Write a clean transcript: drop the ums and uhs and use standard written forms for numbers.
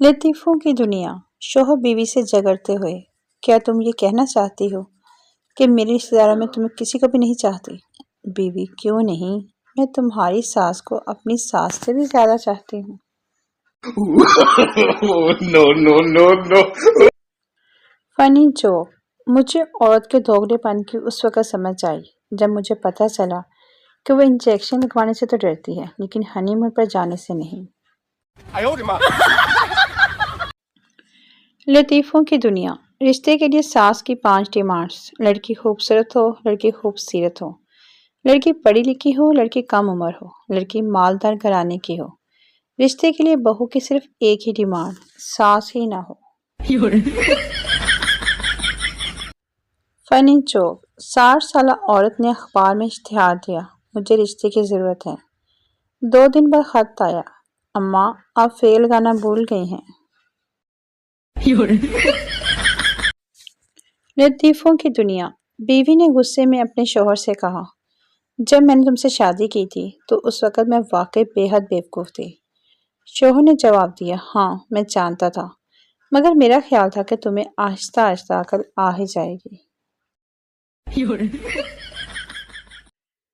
لطیفوں کی دنیا۔ شوہر بیوی سے جھگڑتے ہوئے: کیا تم یہ کہنا چاہتی ہو کہ میرے رشتہ داروں میں تمہیں کسی کو بھی نہیں چاہتی؟ بیوی: کیوں نہیں، میں تمہاری ساس کو اپنی ساس سے بھی زیادہ چاہتی ہوں۔ No, no, no, no. فنی جوک: مجھے عورت کے دوگلے پن کی اس وقت سمجھ آئی جب مجھے پتہ چلا کہ وہ انجیکشن لگوانے سے تو ڈرتی ہے لیکن ہنی مون پر جانے سے نہیں۔ لطیفوں کی دنیا۔ رشتے کے لیے ساس کی 5 ڈیمانڈز: لڑکی خوبصورت ہو، لڑکی خوبصیرت ہو، لڑکی پڑھی لکھی ہو، لڑکی کم عمر ہو، لڑکی مالدار گھرانے کی ہو۔ رشتے کے لیے بہو کی صرف ایک ہی ڈیمانڈ: ساس ہی نہ ہو۔ فنی جوک: 60 سالہ عورت نے اخبار میں اشتہار دیا: مجھے رشتے کی ضرورت ہے۔ 2 دن بعد خط آیا: اماں آپ فیل لگانا بھول گئی ہیں۔ لطیفوں کی دنیا۔ بیوی نے غصے میں اپنے شوہر سے کہا: جب میں نے تم سے شادی کی تھی تو اس وقت میں واقعی بے حد بیوقوف تھی۔ شوہر نے جواب دیا: ہاں میں جانتا تھا، مگر میرا خیال تھا کہ تمہیں آہستہ آہستہ عقل آ ہی جائے گی۔